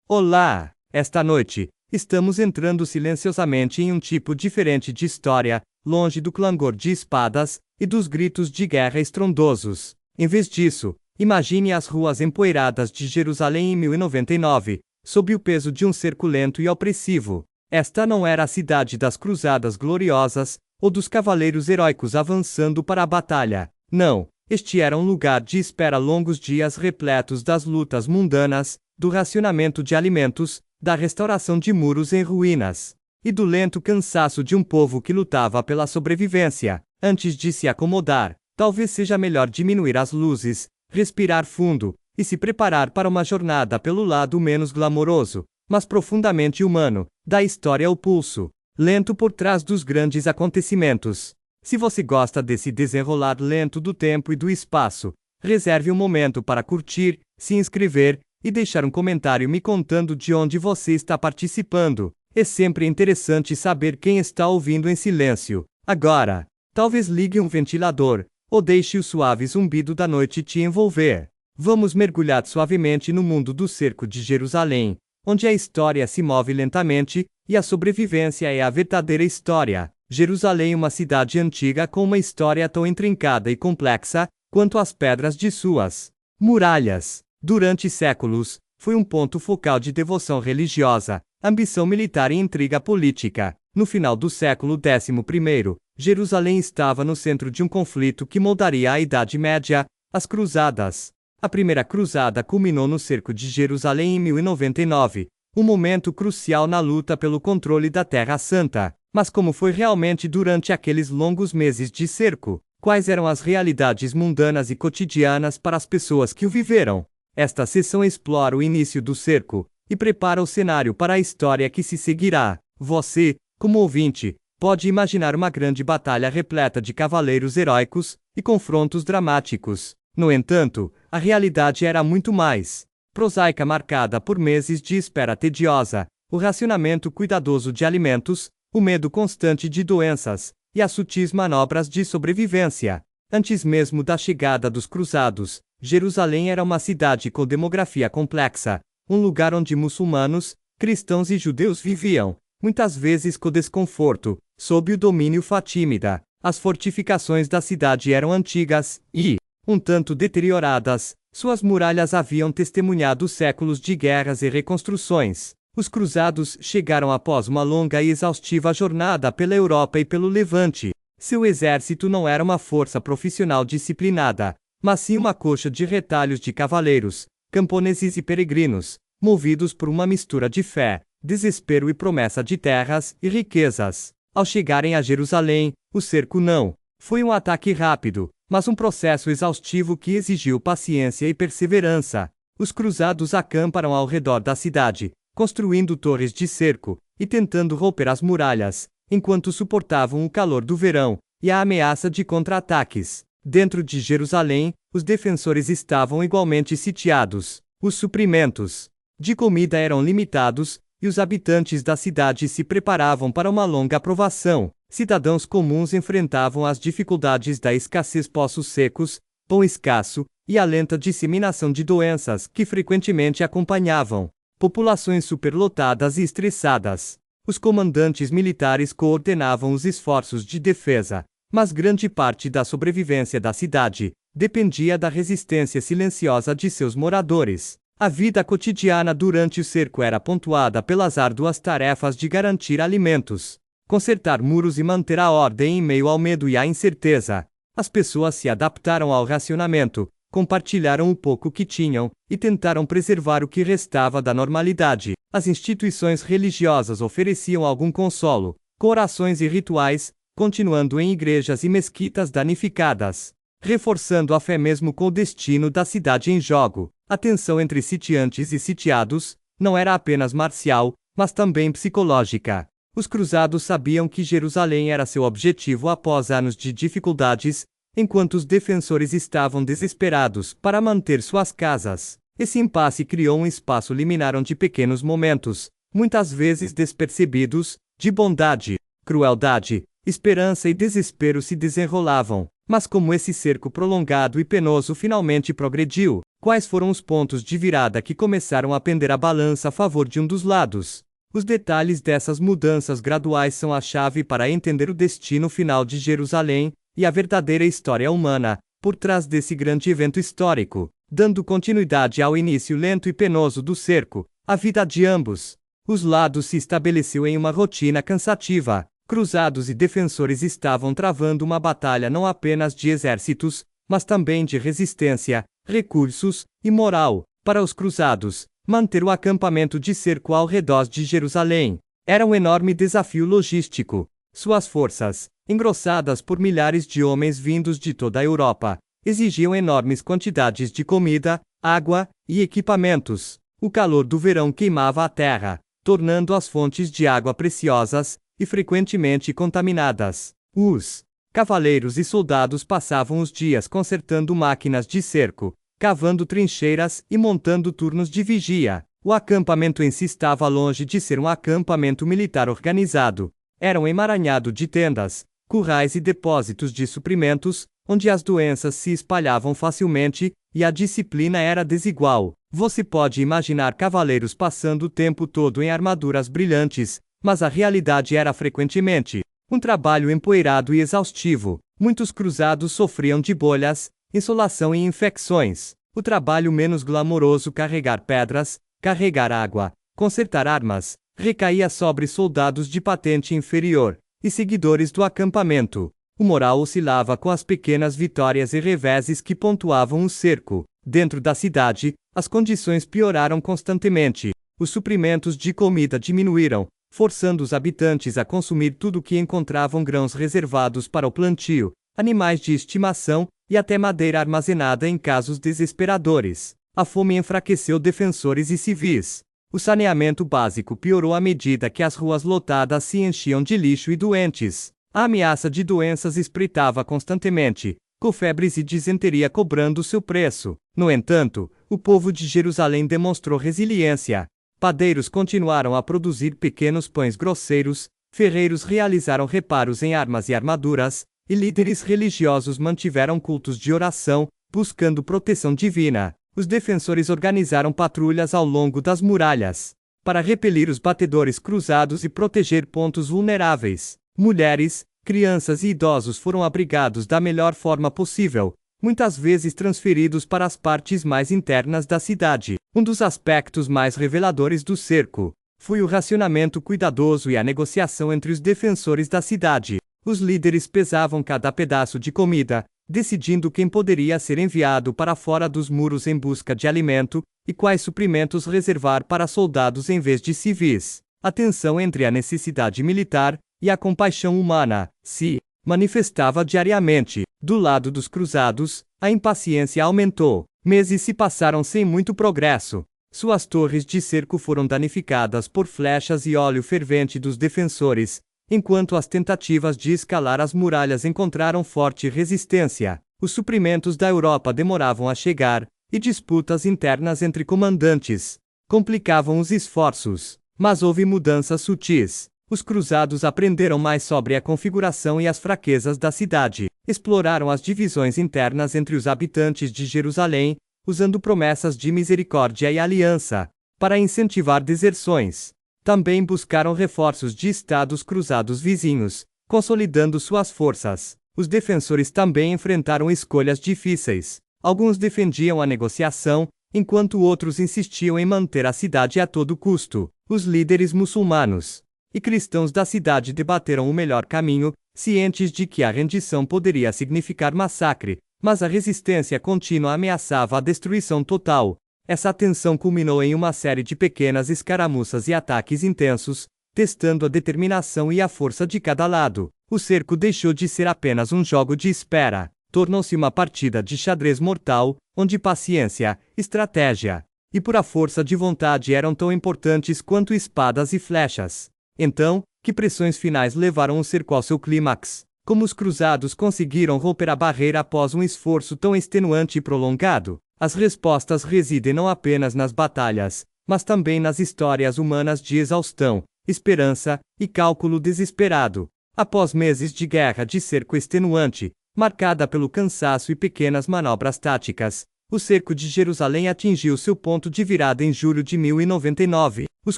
Olá! Esta noite, estamos entrando silenciosamente em um tipo diferente de história, longe do clangor de espadas e dos gritos de guerra estrondosos. Em vez disso, imagine as ruas empoeiradas de Jerusalém em 1099, sob o peso de um cerco lento e opressivo. Esta não era a cidade das cruzadas gloriosas, ou dos cavaleiros heróicos avançando para a batalha. Não, este era um lugar de espera, longos dias repletos das lutas mundanas, do racionamento de alimentos, da restauração de muros em ruínas, e do lento cansaço de um povo que lutava pela sobrevivência. Antes de se acomodar, talvez seja melhor diminuir as luzes, respirar fundo, e se preparar para uma jornada pelo lado menos glamouroso, mas profundamente humano, da história. O pulso lento por trás dos grandes acontecimentos. Se você gosta desse desenrolar lento do tempo e do espaço, reserve um momento para curtir, se inscrever e deixar um comentário me contando de onde você está participando. É sempre interessante saber quem está ouvindo em silêncio. Agora, talvez ligue um ventilador, ou deixe o suave zumbido da noite te envolver. Vamos mergulhar suavemente no mundo do cerco de Jerusalém, onde a história se move lentamente, e a sobrevivência é a verdadeira história. Jerusalém, uma cidade antiga com uma história tão intrincada e complexa quanto as pedras de suas muralhas. Durante séculos, foi um ponto focal de devoção religiosa, ambição militar e intriga política. No final do século XI, Jerusalém estava no centro de um conflito que moldaria a Idade Média, as Cruzadas. A primeira cruzada culminou no cerco de Jerusalém em 1099, um momento crucial na luta pelo controle da Terra Santa. Mas como foi realmente durante aqueles longos meses de cerco? Quais eram as realidades mundanas e cotidianas para as pessoas que o viveram? Esta sessão explora o início do cerco e prepara o cenário para a história que se seguirá. Você, como ouvinte, pode imaginar uma grande batalha repleta de cavaleiros heróicos e confrontos dramáticos. No entanto, a realidade era muito mais prosaica, marcada por meses de espera tediosa, o racionamento cuidadoso de alimentos, o medo constante de doenças e as sutis manobras de sobrevivência. Antes mesmo da chegada dos cruzados, Jerusalém era uma cidade com demografia complexa, um lugar onde muçulmanos, cristãos e judeus viviam, muitas vezes com desconforto, sob o domínio fatímida. As fortificações da cidade eram antigas e, um tanto deterioradas, suas muralhas haviam testemunhado séculos de guerras e reconstruções. Os cruzados chegaram após uma longa e exaustiva jornada pela Europa e pelo Levante. Seu exército não era uma força profissional disciplinada, mas sim uma coxa de retalhos de cavaleiros, camponeses e peregrinos, movidos por uma mistura de fé, desespero e promessa de terras e riquezas. Ao chegarem a Jerusalém, o cerco não foi um ataque rápido, mas um processo exaustivo que exigiu paciência e perseverança. Os cruzados acamparam ao redor da cidade, construindo torres de cerco e tentando romper as muralhas, enquanto suportavam o calor do verão e a ameaça de contra-ataques. Dentro de Jerusalém, os defensores estavam igualmente sitiados. Os suprimentos de comida eram limitados, e os habitantes da cidade se preparavam para uma longa provação. Cidadãos comuns enfrentavam as dificuldades da escassez, poços secos, pão escasso, e a lenta disseminação de doenças que frequentemente acompanhavam populações superlotadas e estressadas. Os comandantes militares coordenavam os esforços de defesa, mas grande parte da sobrevivência da cidade dependia da resistência silenciosa de seus moradores. A vida cotidiana durante o cerco era pontuada pelas árduas tarefas de garantir alimentos, consertar muros e manter a ordem em meio ao medo e à incerteza. As pessoas se adaptaram ao racionamento, compartilharam o pouco que tinham e tentaram preservar o que restava da normalidade. As instituições religiosas ofereciam algum consolo, com orações e rituais, continuando em igrejas e mesquitas danificadas, reforçando a fé mesmo com o destino da cidade em jogo. A tensão entre sitiantes e sitiados não era apenas marcial, mas também psicológica. Os cruzados sabiam que Jerusalém era seu objetivo após anos de dificuldades, enquanto os defensores estavam desesperados para manter suas casas. Esse impasse criou um espaço liminar onde pequenos momentos, muitas vezes despercebidos, de bondade, crueldade, esperança e desespero se desenrolavam. Mas como esse cerco prolongado e penoso finalmente progrediu, Quais foram os pontos de virada que começaram a pender a balança a favor de um dos lados? Os detalhes dessas mudanças graduais são a chave para entender o destino final de Jerusalém e a verdadeira história humana por trás desse grande evento histórico, dando continuidade ao início lento e penoso do cerco. A vida de ambos os lados se estabeleceu em uma rotina cansativa. Cruzados e defensores estavam travando uma batalha não apenas de exércitos, mas também de resistência, recursos e moral. Para os cruzados, manter o acampamento de cerco ao redor de Jerusalém era um enorme desafio logístico. Suas forças, engrossadas por milhares de homens vindos de toda a Europa, exigiam enormes quantidades de comida, água e equipamentos. O calor do verão queimava a terra, tornando as fontes de água preciosas e frequentemente contaminadas. Os cavaleiros e soldados passavam os dias consertando máquinas de cerco, cavando trincheiras e montando turnos de vigia. O acampamento em si estava longe de ser um acampamento militar organizado. Era um emaranhado de tendas, currais e depósitos de suprimentos, onde as doenças se espalhavam facilmente e a disciplina era desigual. Você pode imaginar cavaleiros passando o tempo todo em armaduras brilhantes, mas a realidade era frequentemente um trabalho empoeirado e exaustivo. Muitos cruzados sofriam de bolhas, insolação e infecções. O trabalho menos glamouroso, carregar pedras, carregar água, consertar armas, recaía sobre soldados de patente inferior e seguidores do acampamento. O moral oscilava com as pequenas vitórias e reveses que pontuavam o cerco. Dentro da cidade, as condições pioraram constantemente. Os suprimentos de comida diminuíram, forçando os habitantes a consumir tudo o que encontravam: grãos reservados para o plantio, animais de estimação e até madeira armazenada em casos desesperadores. A fome enfraqueceu defensores e civis. O saneamento básico piorou à medida que as ruas lotadas se enchiam de lixo e doentes. A ameaça de doenças espreitava constantemente, com febres e disenteria cobrando seu preço. No entanto, o povo de Jerusalém demonstrou resiliência. Padeiros continuaram a produzir pequenos pães grosseiros, ferreiros realizaram reparos em armas e armaduras, e líderes religiosos mantiveram cultos de oração, buscando proteção divina. Os defensores organizaram patrulhas ao longo das muralhas, para repelir os batedores cruzados e proteger pontos vulneráveis. Mulheres, crianças e idosos foram abrigados da melhor forma possível, muitas vezes transferidos para as partes mais internas da cidade. Um dos aspectos mais reveladores do cerco foi o racionamento cuidadoso e a negociação entre os defensores da cidade. Os líderes pesavam cada pedaço de comida, decidindo quem poderia ser enviado para fora dos muros em busca de alimento, e quais suprimentos reservar para soldados em vez de civis. A tensão entre a necessidade militar e a compaixão humana se manifestava diariamente. Do lado dos cruzados, a impaciência aumentou. Meses se passaram sem muito progresso. Suas torres de cerco foram danificadas por flechas e óleo fervente dos defensores, enquanto as tentativas de escalar as muralhas encontraram forte resistência. Os suprimentos da Europa demoravam a chegar, e disputas internas entre comandantes complicavam os esforços. Mas houve mudanças sutis. Os cruzados aprenderam mais sobre a configuração e as fraquezas da cidade. Exploraram as divisões internas entre os habitantes de Jerusalém, usando promessas de misericórdia e aliança para incentivar deserções. Também buscaram reforços de estados cruzados vizinhos, consolidando suas forças. Os defensores também enfrentaram escolhas difíceis. Alguns defendiam a negociação, enquanto outros insistiam em manter a cidade a todo custo. Os líderes muçulmanos e cristãos da cidade debateram o melhor caminho, cientes de que a rendição poderia significar massacre, mas a resistência contínua ameaçava a destruição total. Essa tensão culminou em uma série de pequenas escaramuças e ataques intensos, testando a determinação e a força de cada lado. O cerco deixou de ser apenas um jogo de espera, tornou-se uma partida de xadrez mortal, onde paciência, estratégia e pura força de vontade eram tão importantes quanto espadas e flechas. Então, que pressões finais levaram o cerco ao seu clímax? Como os cruzados conseguiram romper a barreira após um esforço tão extenuante e prolongado? As respostas residem não apenas nas batalhas, mas também nas histórias humanas de exaustão, esperança e cálculo desesperado. Após meses de guerra de cerco extenuante, marcada pelo cansaço e pequenas manobras táticas, O cerco de Jerusalém atingiu seu ponto de virada em julho de 1099. Os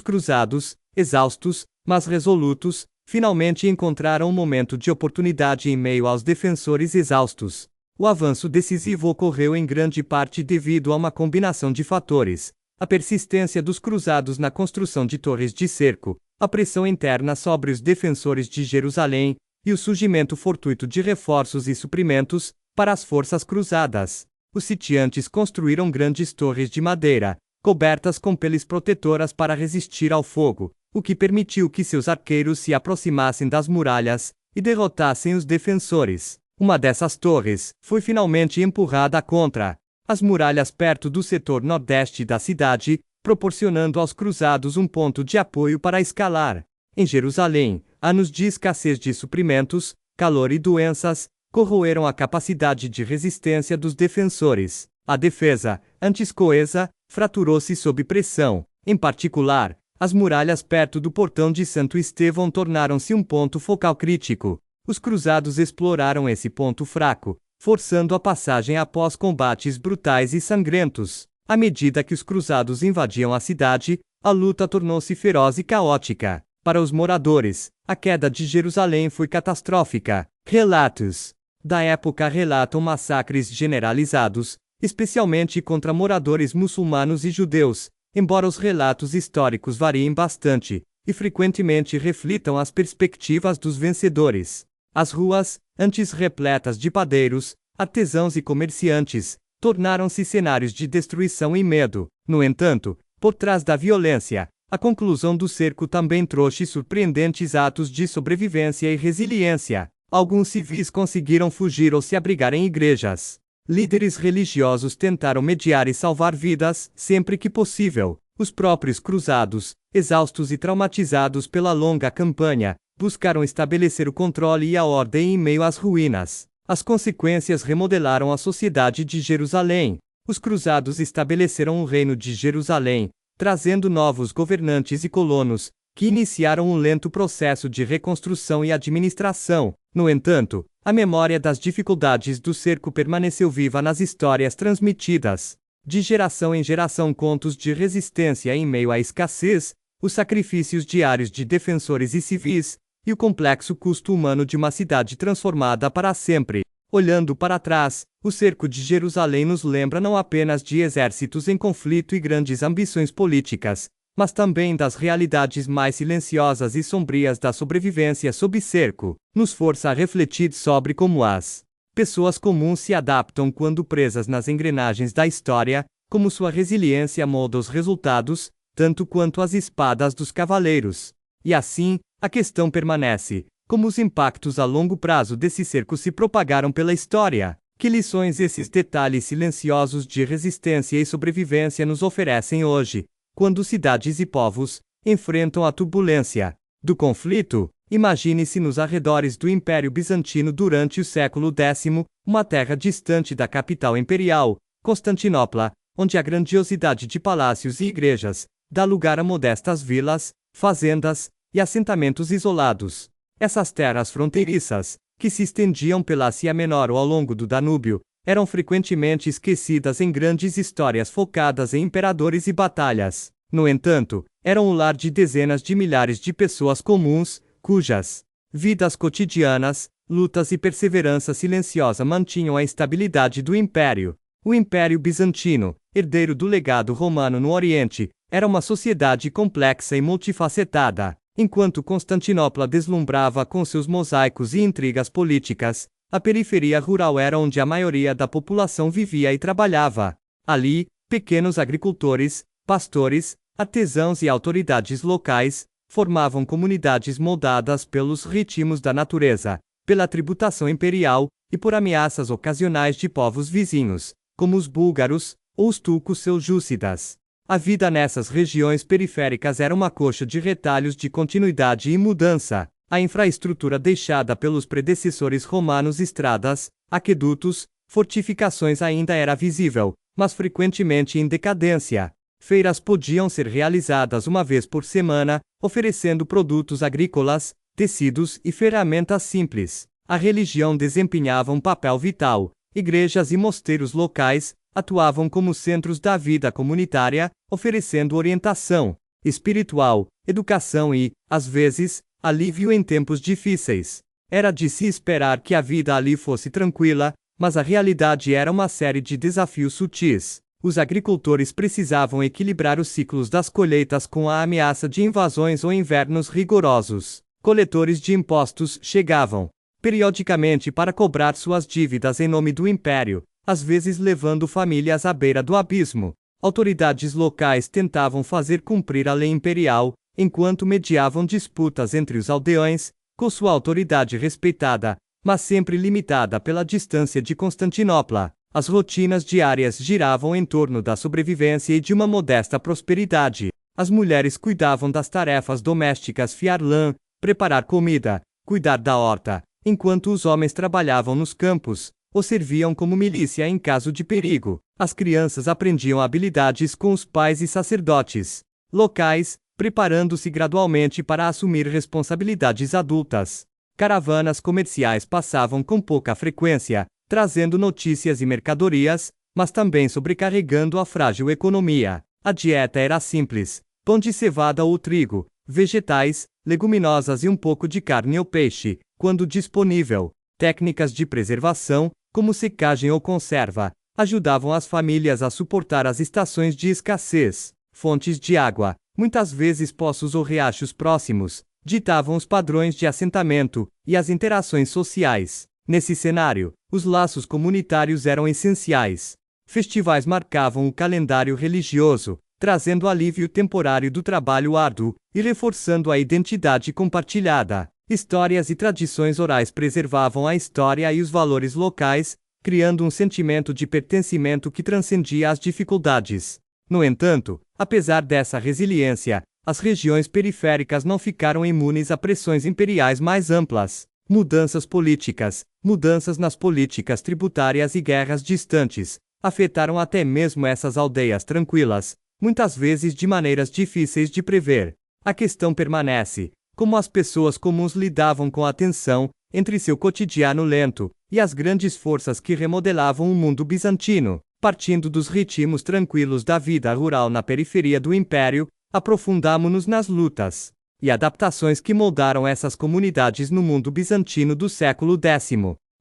cruzados, exaustos, mas resolutos, finalmente encontraram um momento de oportunidade em meio aos defensores exaustos. O avanço decisivo ocorreu em grande parte devido a uma combinação de fatores: a persistência dos cruzados na construção de torres de cerco, a pressão interna sobre os defensores de Jerusalém, e o surgimento fortuito de reforços e suprimentos para as forças cruzadas. Os sitiantes construíram grandes torres de madeira, cobertas com peles protetoras para resistir ao fogo, o que permitiu que seus arqueiros se aproximassem das muralhas e derrotassem os defensores. Uma dessas torres foi finalmente empurrada contra as muralhas perto do setor nordeste da cidade, proporcionando aos cruzados um ponto de apoio para escalar. Em Jerusalém, anos de escassez de suprimentos, calor e doenças corroeram a capacidade de resistência dos defensores. A defesa, antes coesa, fraturou-se sob pressão. Em particular, as muralhas perto do portão de Santo Estevão tornaram-se um ponto focal crítico. Os cruzados exploraram esse ponto fraco, forçando a passagem após combates brutais e sangrentos. À medida que os cruzados invadiam a cidade, a luta tornou-se feroz e caótica. Para os moradores, a queda de Jerusalém foi catastrófica. Relatos da época relatam massacres generalizados, especialmente contra moradores muçulmanos e judeus, embora os relatos históricos variem bastante e frequentemente reflitam as perspectivas dos vencedores. As ruas, antes repletas de padeiros, artesãos e comerciantes, tornaram-se cenários de destruição e medo. No entanto, por trás da violência, a conclusão do cerco também trouxe surpreendentes atos de sobrevivência e resiliência. Alguns civis conseguiram fugir ou se abrigar em igrejas. Líderes religiosos tentaram mediar e salvar vidas, sempre que possível. Os próprios cruzados, exaustos e traumatizados pela longa campanha, buscaram estabelecer o controle e a ordem em meio às ruínas. As consequências remodelaram a sociedade de Jerusalém. Os cruzados estabeleceram o reino de Jerusalém, trazendo novos governantes e colonos, que iniciaram um lento processo de reconstrução e administração. No entanto, a memória das dificuldades do cerco permaneceu viva nas histórias transmitidas. De geração em geração, contos de resistência em meio à escassez, os sacrifícios diários de defensores e civis, e o complexo custo humano de uma cidade transformada para sempre. Olhando para trás, o cerco de Jerusalém nos lembra não apenas de exércitos em conflito e grandes ambições políticas, mas também das realidades mais silenciosas e sombrias da sobrevivência sob cerco. Nos força a refletir sobre como as pessoas comuns se adaptam quando presas nas engrenagens da história, como sua resiliência molda os resultados, tanto quanto as espadas dos cavaleiros. E assim, a questão permanece: como os impactos a longo prazo desse cerco se propagaram pela história? Que lições esses detalhes silenciosos de resistência e sobrevivência nos oferecem hoje, quando cidades e povos enfrentam a turbulência do conflito? Imagine-se nos arredores do Império Bizantino durante o século X, uma terra distante da capital imperial, Constantinopla, onde a grandiosidade de palácios e igrejas dá lugar a modestas vilas, fazendas e assentamentos isolados. Essas terras fronteiriças, que se estendiam pela Ásia Menor ou ao longo do Danúbio, eram frequentemente esquecidas em grandes histórias focadas em imperadores e batalhas. No entanto, eram o lar de dezenas de milhares de pessoas comuns, cujas vidas cotidianas, lutas e perseverança silenciosa mantinham a estabilidade do império. O Império Bizantino, herdeiro do legado romano no Oriente, era uma sociedade complexa e multifacetada. Enquanto Constantinopla deslumbrava com seus mosaicos e intrigas políticas, a periferia rural era onde a maioria da população vivia e trabalhava. Ali, pequenos agricultores, pastores, artesãos e autoridades locais formavam comunidades moldadas pelos ritmos da natureza, pela tributação imperial e por ameaças ocasionais de povos vizinhos, como os búlgaros ou os turcos-seljúcidas. A vida nessas regiões periféricas era uma coxa de retalhos de continuidade e mudança. A infraestrutura deixada pelos predecessores romanos, estradas, aquedutos, fortificações, ainda era visível, mas frequentemente em decadência. Feiras podiam ser realizadas uma vez por semana, oferecendo produtos agrícolas, tecidos e ferramentas simples. A religião desempenhava um papel vital. Igrejas e mosteiros locais, atuavam como centros da vida comunitária, oferecendo orientação espiritual, educação e, às vezes, alívio em tempos difíceis. Era de se esperar que a vida ali fosse tranquila, mas a realidade era uma série de desafios sutis. Os agricultores precisavam equilibrar os ciclos das colheitas com a ameaça de invasões ou invernos rigorosos. Coletores de impostos chegavam periodicamente para cobrar suas dívidas em nome do império, às vezes levando famílias à beira do abismo. Autoridades locais tentavam fazer cumprir a lei imperial, enquanto mediavam disputas entre os aldeões, com sua autoridade respeitada, mas sempre limitada pela distância de Constantinopla. As rotinas diárias giravam em torno da sobrevivência e de uma modesta prosperidade. As mulheres cuidavam das tarefas domésticas, fiar lã, preparar comida, cuidar da horta, enquanto os homens trabalhavam nos campos, ou serviam como milícia em caso de perigo. As crianças aprendiam habilidades com os pais e sacerdotes locais, preparando-se gradualmente para assumir responsabilidades adultas. Caravanas comerciais passavam com pouca frequência, trazendo notícias e mercadorias, mas também sobrecarregando a frágil economia. A dieta era simples: pão de cevada ou trigo, vegetais, leguminosas e um pouco de carne ou peixe, quando disponível. Técnicas de preservação, como secagem ou conserva, ajudavam as famílias a suportar as estações de escassez. Fontes de água, muitas vezes poços ou riachos próximos, ditavam os padrões de assentamento e as interações sociais. Nesse cenário, os laços comunitários eram essenciais. Festivais marcavam o calendário religioso, trazendo alívio temporário do trabalho árduo e reforçando a identidade compartilhada. Histórias e tradições orais preservavam a história e os valores locais, criando um sentimento de pertencimento que transcendia as dificuldades. No entanto, apesar dessa resiliência, as regiões periféricas não ficaram imunes a pressões imperiais mais amplas. Mudanças políticas, mudanças nas políticas tributárias e guerras distantes, afetaram até mesmo essas aldeias tranquilas, muitas vezes de maneiras difíceis de prever. A questão permanece: como as pessoas comuns lidavam com a tensão entre seu cotidiano lento e as grandes forças que remodelavam o mundo bizantino. Partindo dos ritmos tranquilos da vida rural na periferia do império, aprofundamo-nos nas lutas e adaptações que moldaram essas comunidades no mundo bizantino do século X.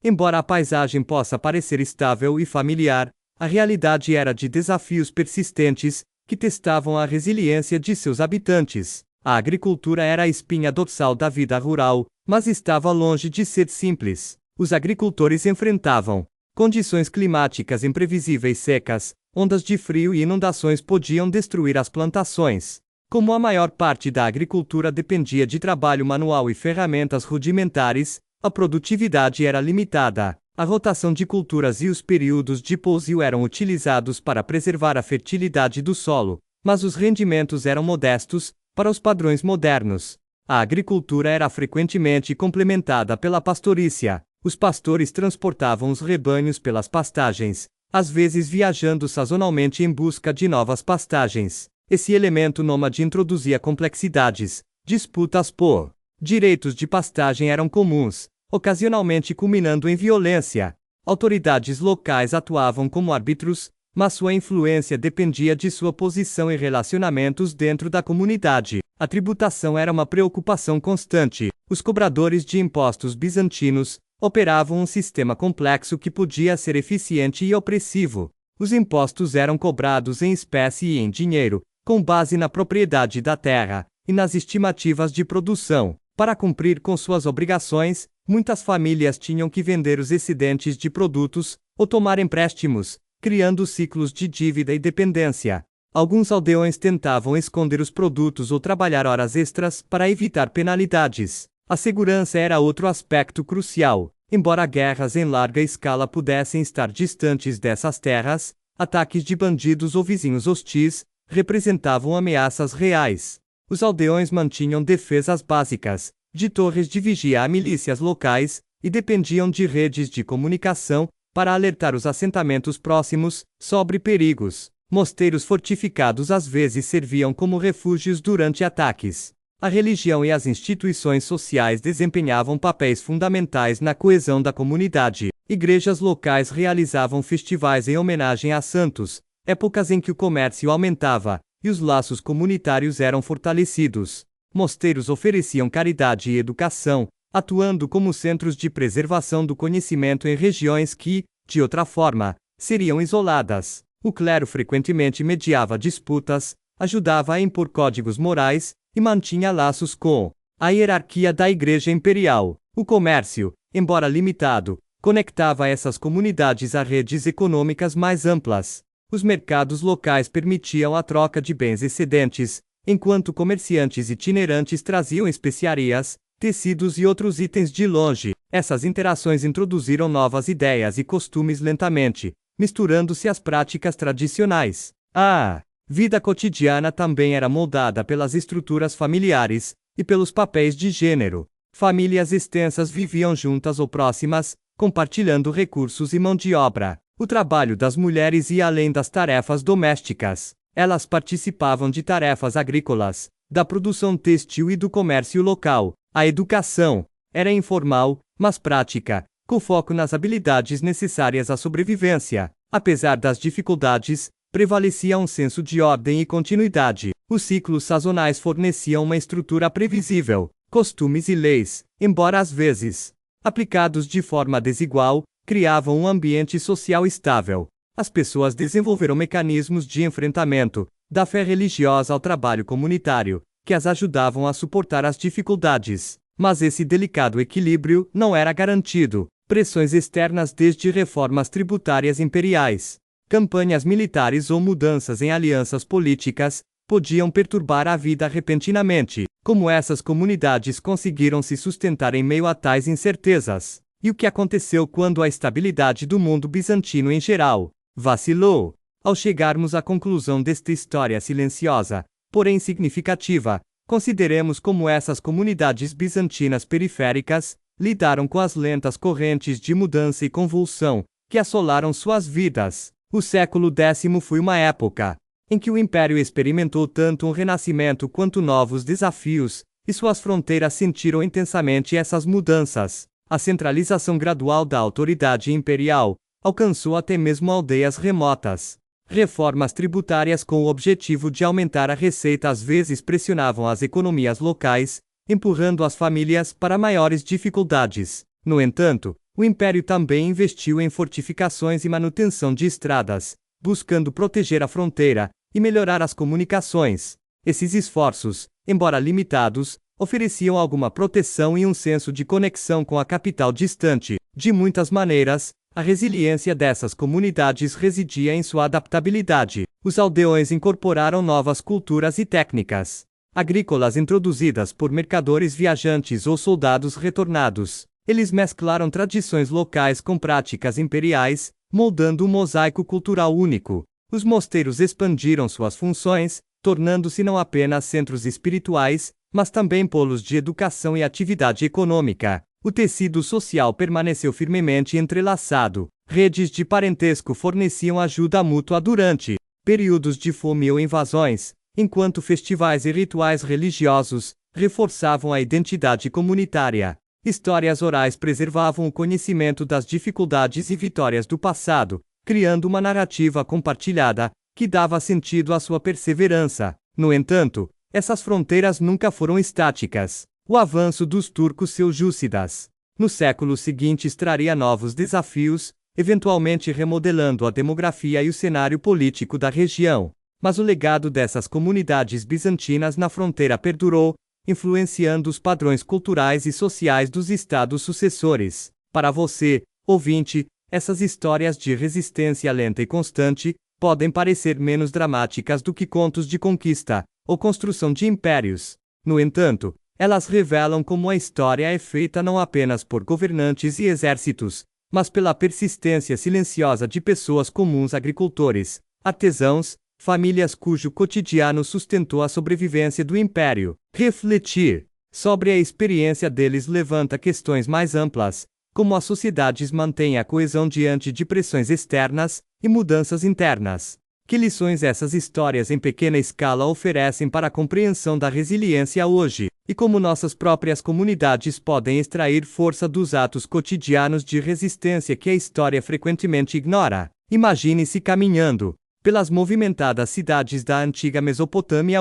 Embora a paisagem possa parecer estável e familiar, a realidade era de desafios persistentes, que testavam a resiliência de seus habitantes. A agricultura era a espinha dorsal da vida rural, mas estava longe de ser simples. Os agricultores enfrentavam condições climáticas imprevisíveis, secas, ondas de frio e inundações podiam destruir as plantações. Como a maior parte da agricultura dependia de trabalho manual e ferramentas rudimentares, a produtividade era limitada. A rotação de culturas e os períodos de pousio eram utilizados para preservar a fertilidade do solo, mas os rendimentos eram modestos para os padrões modernos. A agricultura era frequentemente complementada pela pastorícia. Os pastores transportavam os rebanhos pelas pastagens, às vezes viajando sazonalmente em busca de novas pastagens. Esse elemento nômade introduzia complexidades. Disputas por direitos de pastagem eram comuns, ocasionalmente culminando em violência. Autoridades locais atuavam como árbitros, mas sua influência dependia de sua posição e relacionamentos dentro da comunidade. A tributação era uma preocupação constante. Os cobradores de impostos bizantinos operavam um sistema complexo que podia ser eficiente e opressivo. Os impostos eram cobrados em espécie e em dinheiro, com base na propriedade da terra e nas estimativas de produção. Para cumprir com suas obrigações, muitas famílias tinham que vender os excedentes de produtos ou tomar empréstimos, criando ciclos de dívida e dependência. Alguns aldeões tentavam esconder os produtos ou trabalhar horas extras para evitar penalidades. A segurança era outro aspecto crucial. Embora guerras em larga escala pudessem estar distantes dessas terras, ataques de bandidos ou vizinhos hostis representavam ameaças reais. Os aldeões mantinham defesas básicas, de torres de vigia a milícias locais, e dependiam de redes de comunicação para alertar os assentamentos próximos sobre perigos. Mosteiros fortificados às vezes serviam como refúgios durante ataques. A religião e as instituições sociais desempenhavam papéis fundamentais na coesão da comunidade. Igrejas locais realizavam festivais em homenagem a santos, épocas em que o comércio aumentava e os laços comunitários eram fortalecidos. Mosteiros ofereciam caridade e educação, atuando como centros de preservação do conhecimento em regiões que, de outra forma, seriam isoladas. O clero frequentemente mediava disputas, ajudava a impor códigos morais e mantinha laços com a hierarquia da Igreja Imperial. O comércio, embora limitado, conectava essas comunidades a redes econômicas mais amplas. Os mercados locais permitiam a troca de bens excedentes, enquanto comerciantes itinerantes traziam especiarias, tecidos e outros itens de longe. Essas interações introduziram novas ideias e costumes lentamente, misturando-se às práticas tradicionais. A vida cotidiana também era moldada pelas estruturas familiares e pelos papéis de gênero. Famílias extensas viviam juntas ou próximas, compartilhando recursos e mão de obra. O trabalho das mulheres ia além das tarefas domésticas. Elas participavam de tarefas agrícolas, da produção têxtil e do comércio local. A educação era informal, mas prática, com foco nas habilidades necessárias à sobrevivência. Apesar das dificuldades, prevalecia um senso de ordem e continuidade. Os ciclos sazonais forneciam uma estrutura previsível. Costumes e leis, embora às vezes aplicados de forma desigual, criavam um ambiente social estável. As pessoas desenvolveram mecanismos de enfrentamento, da fé religiosa ao trabalho comunitário, que as ajudavam a suportar as dificuldades. Mas esse delicado equilíbrio não era garantido. Pressões externas, desde reformas tributárias imperiais, campanhas militares ou mudanças em alianças políticas, podiam perturbar a vida repentinamente. Como essas comunidades conseguiram se sustentar em meio a tais incertezas? E o que aconteceu quando a estabilidade do mundo bizantino em geral vacilou? Ao chegarmos à conclusão desta história silenciosa, porém significativa, consideremos como essas comunidades bizantinas periféricas lidaram com as lentas correntes de mudança e convulsão que assolaram suas vidas. O século X foi uma época em que o Império experimentou tanto um renascimento quanto novos desafios, e suas fronteiras sentiram intensamente essas mudanças. A centralização gradual da autoridade imperial alcançou até mesmo aldeias remotas. Reformas tributárias com o objetivo de aumentar a receita às vezes pressionavam as economias locais, empurrando as famílias para maiores dificuldades. No entanto, o Império também investiu em fortificações e manutenção de estradas, buscando proteger a fronteira e melhorar as comunicações. Esses esforços, embora limitados, ofereciam alguma proteção e um senso de conexão com a capital distante. De muitas maneiras, a resiliência dessas comunidades residia em sua adaptabilidade. Os aldeões incorporaram novas culturas e técnicas agrícolas introduzidas por mercadores viajantes ou soldados retornados. Eles mesclaram tradições locais com práticas imperiais, moldando um mosaico cultural único. Os mosteiros expandiram suas funções, tornando-se não apenas centros espirituais, mas também polos de educação e atividade econômica. O tecido social permaneceu firmemente entrelaçado. Redes de parentesco forneciam ajuda mútua durante períodos de fome ou invasões, enquanto festivais e rituais religiosos reforçavam a identidade comunitária. Histórias orais preservavam o conhecimento das dificuldades e vitórias do passado, criando uma narrativa compartilhada, que dava sentido à sua perseverança. No entanto, essas fronteiras nunca foram estáticas. O avanço dos turcos seljúcidas nos séculos seguintes traria novos desafios, eventualmente remodelando a demografia e o cenário político da região. Mas o legado dessas comunidades bizantinas na fronteira perdurou, influenciando os padrões culturais e sociais dos estados sucessores. Para você, ouvinte, essas histórias de resistência lenta e constante podem parecer menos dramáticas do que contos de conquista ou construção de impérios. No entanto, elas revelam como a história é feita não apenas por governantes e exércitos, mas pela persistência silenciosa de pessoas comuns, agricultores, artesãos, famílias cujo cotidiano sustentou a sobrevivência do império. Refletir sobre a experiência deles levanta questões mais amplas, como as sociedades mantêm a coesão diante de pressões externas e mudanças internas. Que lições essas histórias em pequena escala oferecem para a compreensão da resiliência hoje, e como nossas próprias comunidades podem extrair força dos atos cotidianos de resistência que a história frequentemente ignora? Imagine-se caminhando pelas movimentadas cidades da antiga Mesopotâmia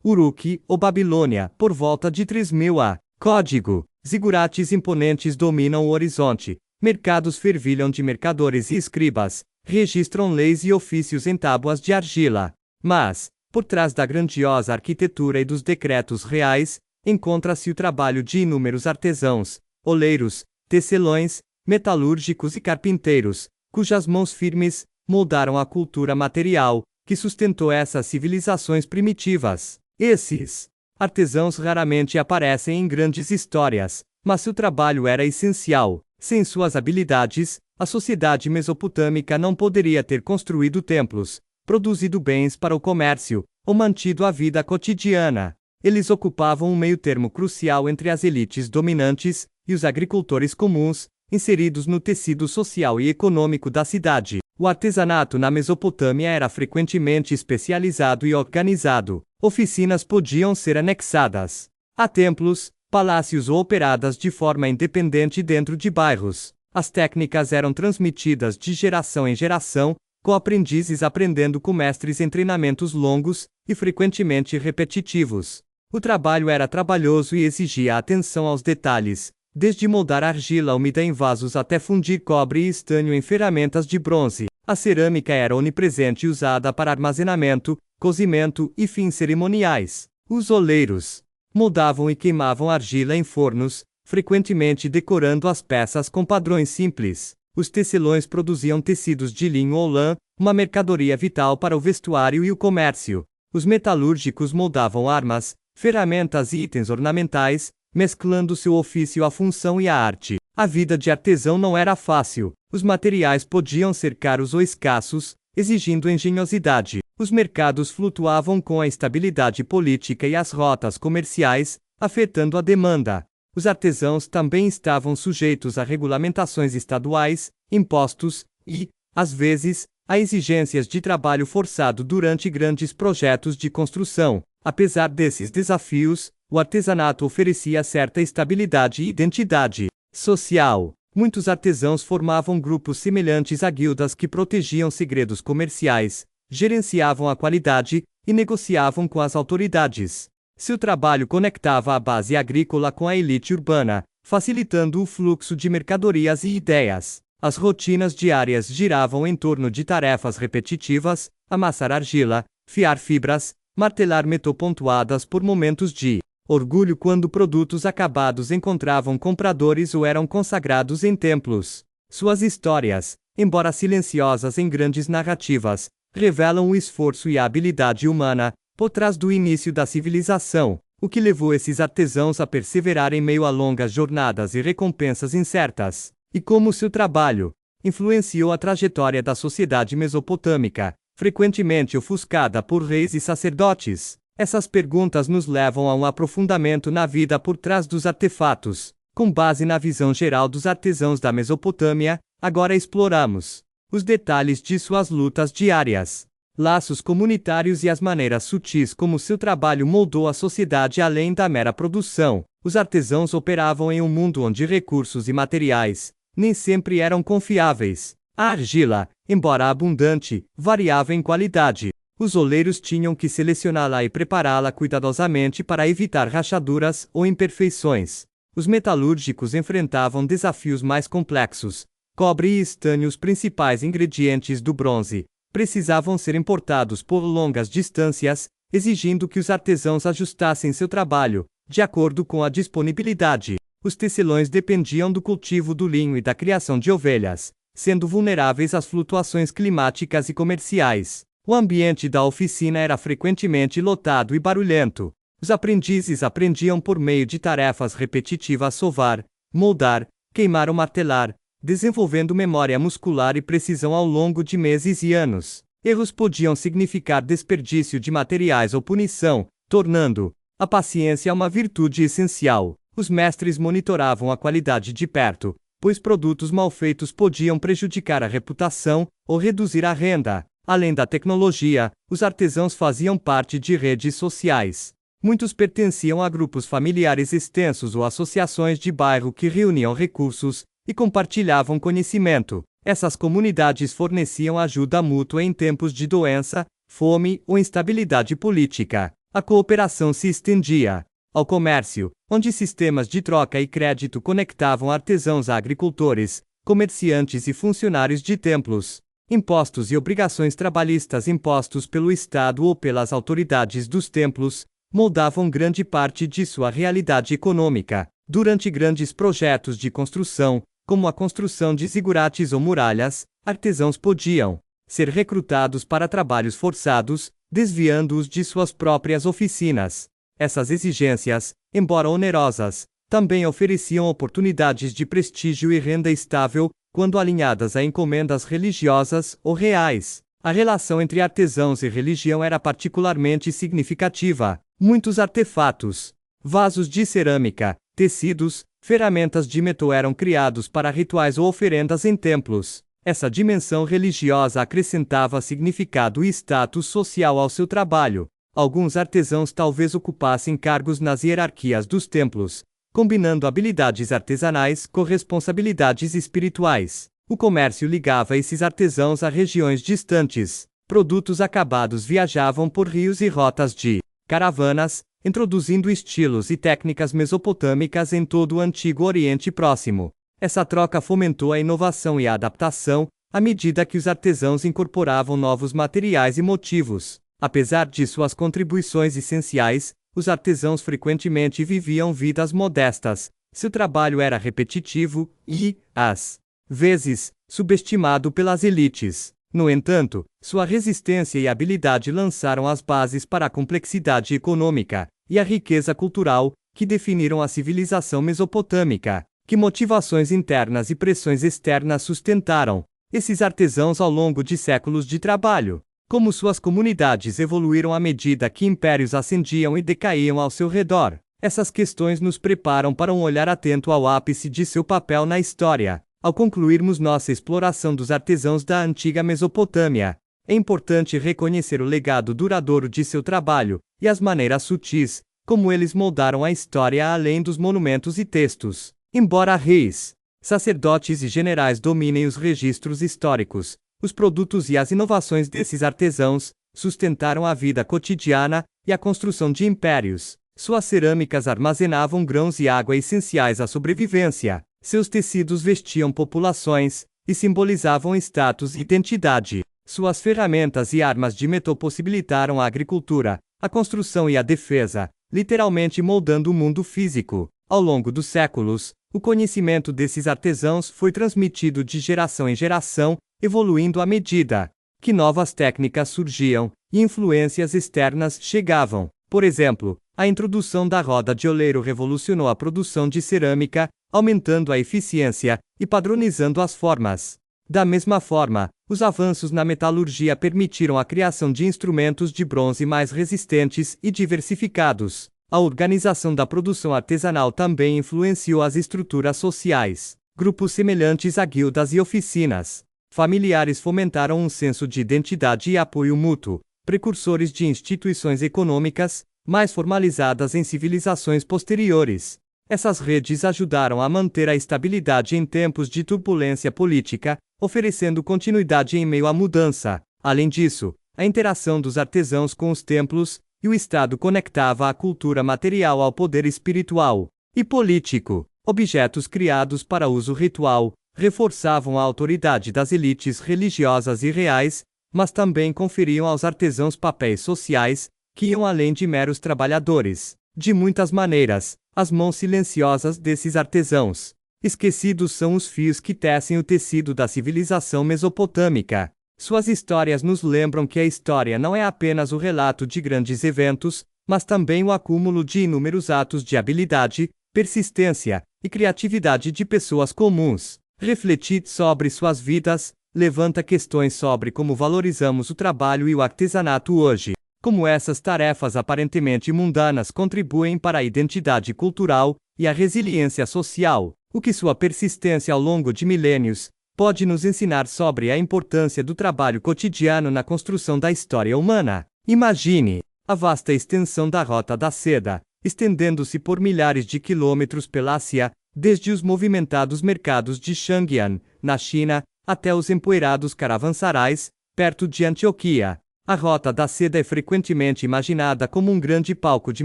Uruk ou Babilônia, por volta de 3000 a. Código. Zigurates imponentes dominam o horizonte. Mercados fervilham de mercadores e escribas. Registram leis e ofícios em tábuas de argila. Mas, por trás da grandiosa arquitetura e dos decretos reais, encontra-se o trabalho de inúmeros artesãos, oleiros, tecelões, metalúrgicos e carpinteiros, cujas mãos firmes moldaram a cultura material que sustentou essas civilizações primitivas. Esses artesãos raramente aparecem em grandes histórias, mas seu trabalho era essencial. Sem suas habilidades, a sociedade mesopotâmica não poderia ter construído templos, produzido bens para o comércio, ou mantido a vida cotidiana. Eles ocupavam um meio-termo crucial entre as elites dominantes e os agricultores comuns, inseridos no tecido social e econômico da cidade. O artesanato na Mesopotâmia era frequentemente especializado e organizado. Oficinas podiam ser anexadas a templos, palácios ou operadas de forma independente dentro de bairros. As técnicas eram transmitidas de geração em geração, com aprendizes aprendendo com mestres em treinamentos longos e frequentemente repetitivos. O trabalho era trabalhoso e exigia atenção aos detalhes, desde moldar argila úmida em vasos até fundir cobre e estanho em ferramentas de bronze. A cerâmica era onipresente e usada para armazenamento, cozimento e fins cerimoniais. Os oleiros moldavam e queimavam argila em fornos, frequentemente decorando as peças com padrões simples. Os tecelões produziam tecidos de linho ou lã, uma mercadoria vital para o vestuário e o comércio. Os metalúrgicos moldavam armas, ferramentas e itens ornamentais, mesclando seu ofício à função e à arte. A vida de artesão não era fácil. Os materiais podiam ser caros ou escassos, exigindo engenhosidade. Os mercados flutuavam com a instabilidade política e as rotas comerciais, afetando a demanda. Os artesãos também estavam sujeitos a regulamentações estaduais, impostos e, às vezes, a exigências de trabalho forçado durante grandes projetos de construção. Apesar desses desafios, o artesanato oferecia certa estabilidade e identidade social. Muitos artesãos formavam grupos semelhantes a guildas que protegiam segredos comerciais, gerenciavam a qualidade e negociavam com as autoridades. Seu trabalho conectava a base agrícola com a elite urbana, facilitando o fluxo de mercadorias e ideias. As rotinas diárias giravam em torno de tarefas repetitivas: amassar argila, fiar fibras, martelar metal, pontuadas por momentos de orgulho quando produtos acabados encontravam compradores ou eram consagrados em templos. Suas histórias, embora silenciosas em grandes narrativas, revelam o esforço e a habilidade humana por trás do início da civilização, o que levou esses artesãos a perseverar em meio a longas jornadas e recompensas incertas. E como seu trabalho influenciou a trajetória da sociedade mesopotâmica, frequentemente ofuscada por reis e sacerdotes. Essas perguntas nos levam a um aprofundamento na vida por trás dos artefatos. Com base na visão geral dos artesãos da Mesopotâmia, agora exploramos os detalhes de suas lutas diárias, laços comunitários e as maneiras sutis como seu trabalho moldou a sociedade além da mera produção. Os artesãos operavam em um mundo onde recursos e materiais nem sempre eram confiáveis. A argila, embora abundante, variava em qualidade. Os oleiros tinham que selecioná-la e prepará-la cuidadosamente para evitar rachaduras ou imperfeições. Os metalúrgicos enfrentavam desafios mais complexos. Cobre e estanho, os principais ingredientes do bronze, precisavam ser importados por longas distâncias, exigindo que os artesãos ajustassem seu trabalho de acordo com a disponibilidade. Os tecelões dependiam do cultivo do linho e da criação de ovelhas, sendo vulneráveis às flutuações climáticas e comerciais. O ambiente da oficina era frequentemente lotado e barulhento. Os aprendizes aprendiam por meio de tarefas repetitivas: sovar, moldar, queimar ou martelar, desenvolvendo memória muscular e precisão ao longo de meses e anos. Erros podiam significar desperdício de materiais ou punição, tornando a paciência uma virtude essencial. Os mestres monitoravam a qualidade de perto, pois produtos mal feitos podiam prejudicar a reputação ou reduzir a renda. Além da tecnologia, os artesãos faziam parte de redes sociais. Muitos pertenciam a grupos familiares extensos ou associações de bairro que reuniam recursos e compartilhavam conhecimento. Essas comunidades forneciam ajuda mútua em tempos de doença, fome ou instabilidade política. A cooperação se estendia ao comércio, onde sistemas de troca e crédito conectavam artesãos a agricultores, comerciantes e funcionários de templos. Impostos e obrigações trabalhistas impostos pelo Estado ou pelas autoridades dos templos moldavam grande parte de sua realidade econômica. Durante grandes projetos de construção, como a construção de zigurates ou muralhas, artesãos podiam ser recrutados para trabalhos forçados, desviando-os de suas próprias oficinas. Essas exigências, embora onerosas, também ofereciam oportunidades de prestígio e renda estável, quando alinhadas a encomendas religiosas ou reais. A relação entre artesãos e religião era particularmente significativa. Muitos artefatos, vasos de cerâmica, tecidos, ferramentas de metal eram criados para rituais ou oferendas em templos. Essa dimensão religiosa acrescentava significado e status social ao seu trabalho. Alguns artesãos talvez ocupassem cargos nas hierarquias dos templos, combinando habilidades artesanais com responsabilidades espirituais. O comércio ligava esses artesãos a regiões distantes. Produtos acabados viajavam por rios e rotas de caravanas, introduzindo estilos e técnicas mesopotâmicas em todo o antigo Oriente Próximo. Essa troca fomentou a inovação e a adaptação, à medida que os artesãos incorporavam novos materiais e motivos. Apesar de suas contribuições essenciais, os artesãos frequentemente viviam vidas modestas. Seu trabalho era repetitivo e, às vezes, subestimado pelas elites. No entanto, sua resistência e habilidade lançaram as bases para a complexidade econômica e a riqueza cultural que definiram a civilização mesopotâmica. Que motivações internas e pressões externas sustentaram esses artesãos ao longo de séculos de trabalho? Como suas comunidades evoluíram à medida que impérios ascendiam e decaíam ao seu redor? Essas questões nos preparam para um olhar atento ao ápice de seu papel na história. Ao concluirmos nossa exploração dos artesãos da antiga Mesopotâmia, é importante reconhecer o legado duradouro de seu trabalho e as maneiras sutis como eles moldaram a história além dos monumentos e textos. Embora reis, sacerdotes e generais dominem os registros históricos, os produtos e as inovações desses artesãos sustentaram a vida cotidiana e a construção de impérios. Suas cerâmicas armazenavam grãos e água essenciais à sobrevivência. Seus tecidos vestiam populações e simbolizavam status e identidade. Suas ferramentas e armas de metal possibilitaram a agricultura, a construção e a defesa, literalmente moldando o mundo físico. Ao longo dos séculos, o conhecimento desses artesãos foi transmitido de geração em geração, evoluindo à medida que novas técnicas surgiam e influências externas chegavam. Por exemplo, a introdução da roda de oleiro revolucionou a produção de cerâmica, aumentando a eficiência e padronizando as formas. Da mesma forma, os avanços na metalurgia permitiram a criação de instrumentos de bronze mais resistentes e diversificados. A organização da produção artesanal também influenciou as estruturas sociais. Grupos semelhantes a guildas e oficinas familiares fomentaram um senso de identidade e apoio mútuo, precursores de instituições econômicas mais formalizadas em civilizações posteriores. Essas redes ajudaram a manter a estabilidade em tempos de turbulência política, oferecendo continuidade em meio à mudança. Além disso, a interação dos artesãos com os templos e o Estado conectava a cultura material ao poder espiritual e político. Objetos criados para uso ritual reforçavam a autoridade das elites religiosas e reais, mas também conferiam aos artesãos papéis sociais que iam além de meros trabalhadores. De muitas maneiras, as mãos silenciosas desses artesãos esquecidos são os fios que tecem o tecido da civilização mesopotâmica. Suas histórias nos lembram que a história não é apenas o relato de grandes eventos, mas também o acúmulo de inúmeros atos de habilidade, persistência e criatividade de pessoas comuns. Refletir sobre suas vidas levanta questões sobre como valorizamos o trabalho e o artesanato hoje. Como essas tarefas aparentemente mundanas contribuem para a identidade cultural e a resiliência social, o que sua persistência ao longo de milênios pode nos ensinar sobre a importância do trabalho cotidiano na construção da história humana. Imagine a vasta extensão da Rota da Seda, estendendo-se por milhares de quilômetros pela Ásia, desde os movimentados mercados de Chang'an, na China, até os empoeirados caravansarais, perto de Antioquia. A Rota da Seda é frequentemente imaginada como um grande palco de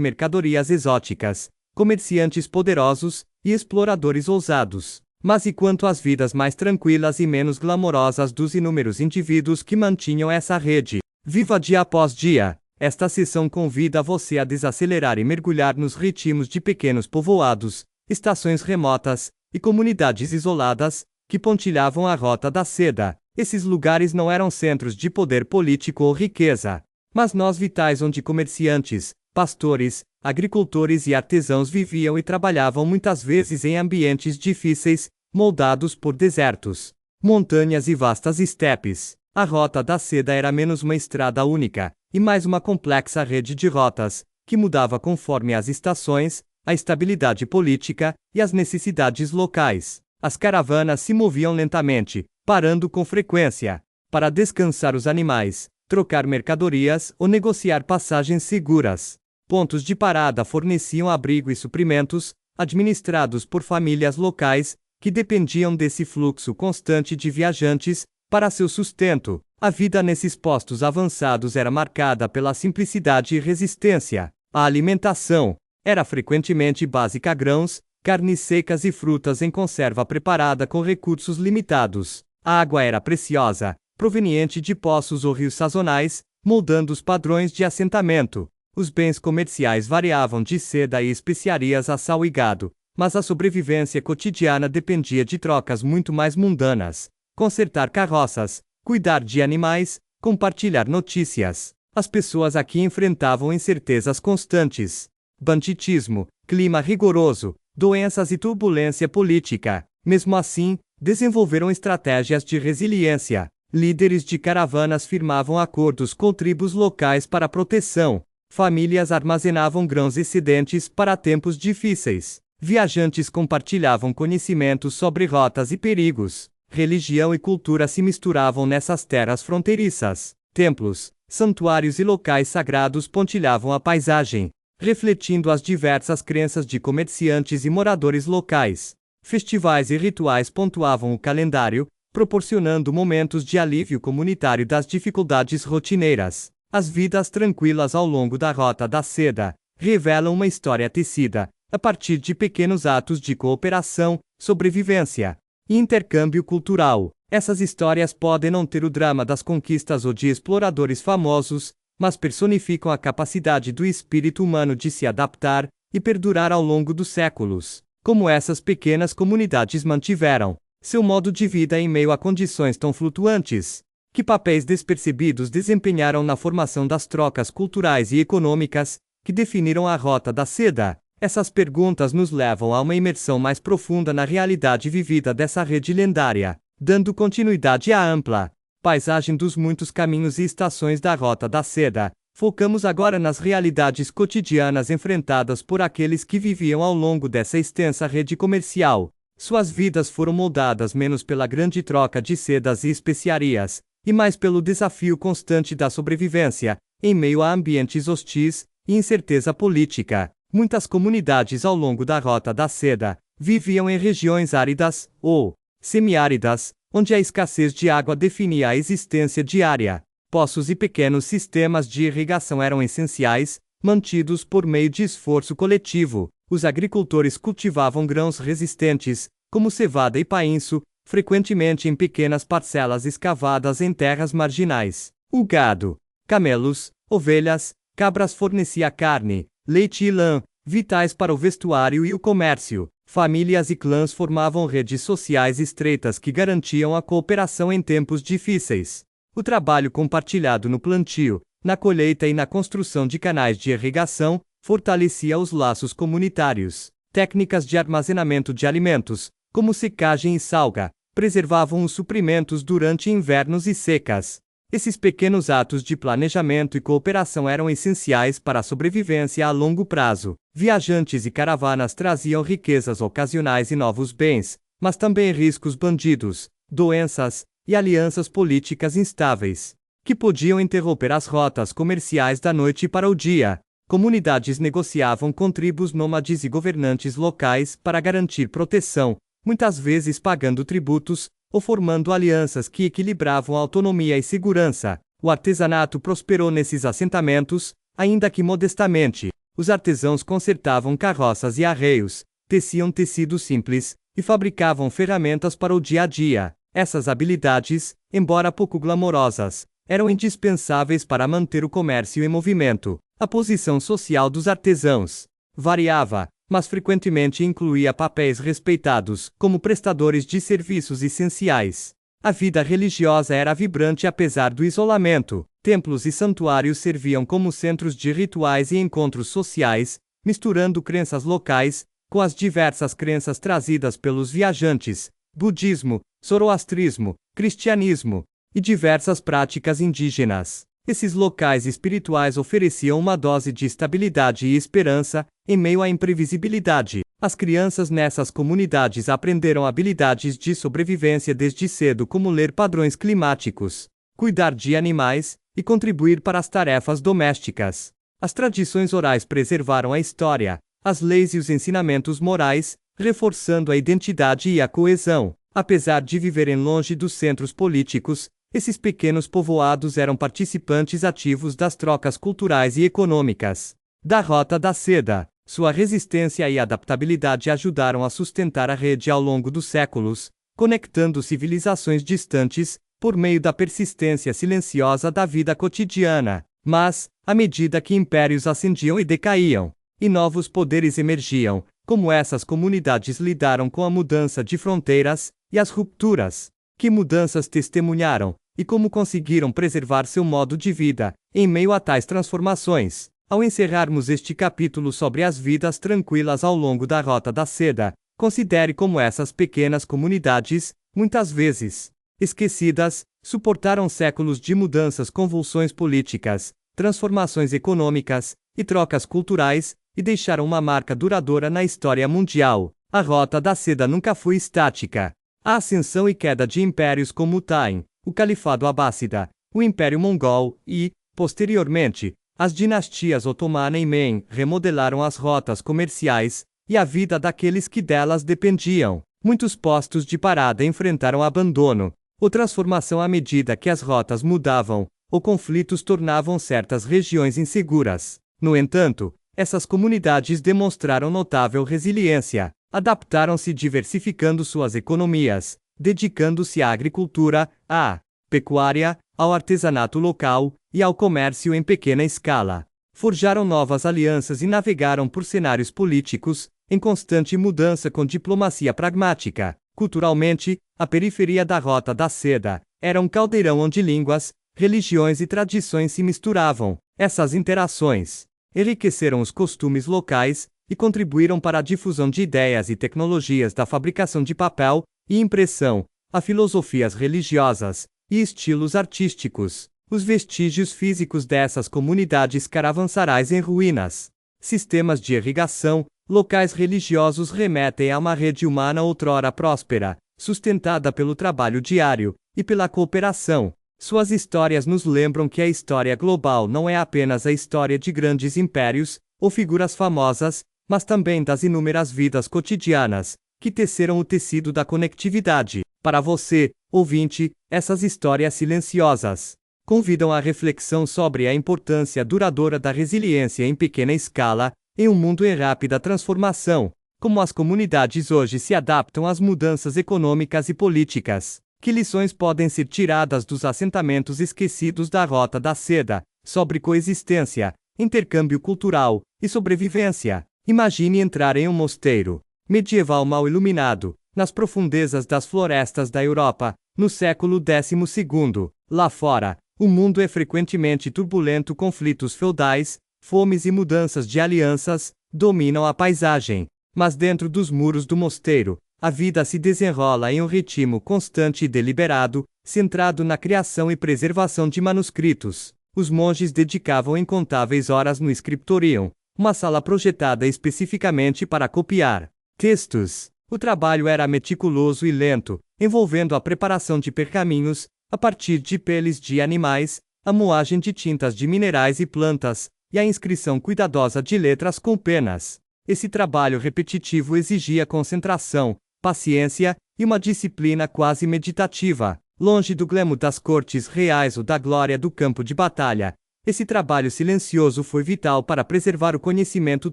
mercadorias exóticas, comerciantes poderosos e exploradores ousados. Mas e quanto às vidas mais tranquilas e menos glamorosas dos inúmeros indivíduos que mantinham essa rede? Viva dia após dia! Esta sessão convida você a desacelerar e mergulhar nos ritmos de pequenos povoados, estações remotas e comunidades isoladas que pontilhavam a Rota da Seda. Esses lugares não eram centros de poder político ou riqueza, mas nós vitais onde comerciantes, pastores, agricultores e artesãos viviam e trabalhavam muitas vezes em ambientes difíceis, moldados por desertos, montanhas e vastas estepes. A Rota da Seda era menos uma estrada única, e mais uma complexa rede de rotas, que mudava conforme as estações, a estabilidade política e as necessidades locais. As caravanas se moviam lentamente, parando com frequência, para descansar os animais, trocar mercadorias ou negociar passagens seguras. Pontos de parada forneciam abrigo e suprimentos, administrados por famílias locais, que dependiam desse fluxo constante de viajantes para seu sustento. A vida nesses postos avançados era marcada pela simplicidade e resistência. A alimentação era frequentemente básica: grãos, carnes secas e frutas em conserva preparada com recursos limitados. A água era preciosa, proveniente de poços ou rios sazonais, moldando os padrões de assentamento. Os bens comerciais variavam de seda e especiarias a sal e gado, mas a sobrevivência cotidiana dependia de trocas muito mais mundanas: consertar carroças, cuidar de animais, compartilhar notícias. As pessoas aqui enfrentavam incertezas constantes: banditismo, clima rigoroso, doenças e turbulência política. Mesmo assim, desenvolveram estratégias de resiliência. Líderes de caravanas firmavam acordos com tribos locais para proteção. Famílias armazenavam grãos excedentes para tempos difíceis. Viajantes compartilhavam conhecimentos sobre rotas e perigos. Religião e cultura se misturavam nessas terras fronteiriças. Templos, santuários e locais sagrados pontilhavam a paisagem, refletindo as diversas crenças de comerciantes e moradores locais. Festivais e rituais pontuavam o calendário, proporcionando momentos de alívio comunitário das dificuldades rotineiras. As vidas tranquilas ao longo da Rota da Seda revelam uma história tecida a partir de pequenos atos de cooperação, sobrevivência e intercâmbio cultural. Essas histórias podem não ter o drama das conquistas ou de exploradores famosos, mas personificam a capacidade do espírito humano de se adaptar e perdurar ao longo dos séculos. Como essas pequenas comunidades mantiveram seu modo de vida em meio a condições tão flutuantes? Que papéis despercebidos desempenharam na formação das trocas culturais e econômicas que definiram a Rota da Seda? Essas perguntas nos levam a uma imersão mais profunda na realidade vivida dessa rede lendária, dando continuidade à ampla paisagem dos muitos caminhos e estações da Rota da Seda. Focamos agora nas realidades cotidianas enfrentadas por aqueles que viviam ao longo dessa extensa rede comercial. Suas vidas foram moldadas menos pela grande troca de sedas e especiarias, e mais pelo desafio constante da sobrevivência, em meio a ambientes hostis e incerteza política. Muitas comunidades ao longo da Rota da Seda viviam em regiões áridas ou semiáridas, onde a escassez de água definia a existência diária. Poços e pequenos sistemas de irrigação eram essenciais, mantidos por meio de esforço coletivo. Os agricultores cultivavam grãos resistentes, como cevada e painço, frequentemente em pequenas parcelas escavadas em terras marginais. O gado, camelos, ovelhas, cabras fornecia carne, leite e lã, vitais para o vestuário e o comércio. Famílias e clãs formavam redes sociais estreitas que garantiam a cooperação em tempos difíceis. O trabalho compartilhado no plantio, na colheita e na construção de canais de irrigação fortalecia os laços comunitários. Técnicas de armazenamento de alimentos, como secagem e salga, preservavam os suprimentos durante invernos e secas. Esses pequenos atos de planejamento e cooperação eram essenciais para a sobrevivência a longo prazo. Viajantes e caravanas traziam riquezas ocasionais e novos bens, mas também riscos: bandidos, doenças e alianças políticas instáveis, que podiam interromper as rotas comerciais da noite para o dia. Comunidades negociavam com tribos nômades e governantes locais para garantir proteção, muitas vezes pagando tributos ou formando alianças que equilibravam autonomia e segurança. O artesanato prosperou nesses assentamentos, ainda que modestamente. Os artesãos consertavam carroças e arreios, teciam tecidos simples e fabricavam ferramentas para o dia a dia. Essas habilidades, embora pouco glamorosas, eram indispensáveis para manter o comércio em movimento. A posição social dos artesãos variava, mas frequentemente incluía papéis respeitados, como prestadores de serviços essenciais. A vida religiosa era vibrante apesar do isolamento. Templos e santuários serviam como centros de rituais e encontros sociais, misturando crenças locais com as diversas crenças trazidas pelos viajantes: budismo, zoroastrismo, cristianismo e diversas práticas indígenas. Esses locais espirituais ofereciam uma dose de estabilidade e esperança em meio à imprevisibilidade. As crianças nessas comunidades aprenderam habilidades de sobrevivência desde cedo, como ler padrões climáticos, cuidar de animais e contribuir para as tarefas domésticas. As tradições orais preservaram a história, as leis e os ensinamentos morais, reforçando a identidade e a coesão. Apesar de viverem longe dos centros políticos, esses pequenos povoados eram participantes ativos das trocas culturais e econômicas da Rota da Seda. Sua resistência e adaptabilidade ajudaram a sustentar a rede ao longo dos séculos, conectando civilizações distantes por meio da persistência silenciosa da vida cotidiana. Mas, à medida que impérios ascendiam e decaíam, e novos poderes emergiam, como essas comunidades lidaram com a mudança de fronteiras e as rupturas? Que mudanças testemunharam, e como conseguiram preservar seu modo de vida em meio a tais transformações? Ao encerrarmos este capítulo sobre as vidas tranquilas ao longo da Rota da Seda, considere como essas pequenas comunidades, muitas vezes esquecidas, suportaram séculos de mudanças, convulsões políticas, transformações econômicas e trocas culturais, e deixaram uma marca duradoura na história mundial. A Rota da Seda nunca foi estática. A ascensão e queda de impérios como o Taim, o Califado Abássida, o Império Mongol e, posteriormente, as dinastias Otomana e Ming remodelaram as rotas comerciais e a vida daqueles que delas dependiam. Muitos postos de parada enfrentaram abandono ou transformação à medida que as rotas mudavam, ou conflitos tornavam certas regiões inseguras. No entanto, essas comunidades demonstraram notável resiliência, adaptaram-se diversificando suas economias, dedicando-se à agricultura, à pecuária, ao artesanato local e ao comércio em pequena escala. Forjaram novas alianças e navegaram por cenários políticos em constante mudança com diplomacia pragmática. Culturalmente, a periferia da Rota da Seda era um caldeirão onde línguas, religiões e tradições se misturavam. Essas interações enriqueceram os costumes locais e contribuíram para a difusão de ideias e tecnologias da fabricação de papel e impressão, a filosofias religiosas e estilos artísticos. Os vestígios físicos dessas comunidades caravansarais em ruínas, sistemas de irrigação, locais religiosos remetem a uma rede humana outrora próspera, sustentada pelo trabalho diário e pela cooperação. Suas histórias nos lembram que a história global não é apenas a história de grandes impérios ou figuras famosas, mas também das inúmeras vidas cotidianas que teceram o tecido da conectividade. Para você, ouvinte, essas histórias silenciosas convidam à reflexão sobre a importância duradoura da resiliência em pequena escala, em um mundo em rápida transformação. Como as comunidades hoje se adaptam às mudanças econômicas e políticas? Que lições podem ser tiradas dos assentamentos esquecidos da Rota da Seda, sobre coexistência, intercâmbio cultural e sobrevivência? Imagine entrar em um mosteiro medieval mal iluminado, nas profundezas das florestas da Europa, no século XII. Lá fora, o mundo é frequentemente turbulento, conflitos feudais, fomes e mudanças de alianças dominam a paisagem. Mas dentro dos muros do mosteiro, a vida se desenrola em um ritmo constante e deliberado, centrado na criação e preservação de manuscritos. Os monges dedicavam incontáveis horas no scriptorium, uma sala projetada especificamente para copiar textos. O trabalho era meticuloso e lento, envolvendo a preparação de pergaminhos, a partir de peles de animais, a moagem de tintas de minerais e plantas, e a inscrição cuidadosa de letras com penas. Esse trabalho repetitivo exigia concentração, paciência e uma disciplina quase meditativa. Longe do glamour das cortes reais ou da glória do campo de batalha, esse trabalho silencioso foi vital para preservar o conhecimento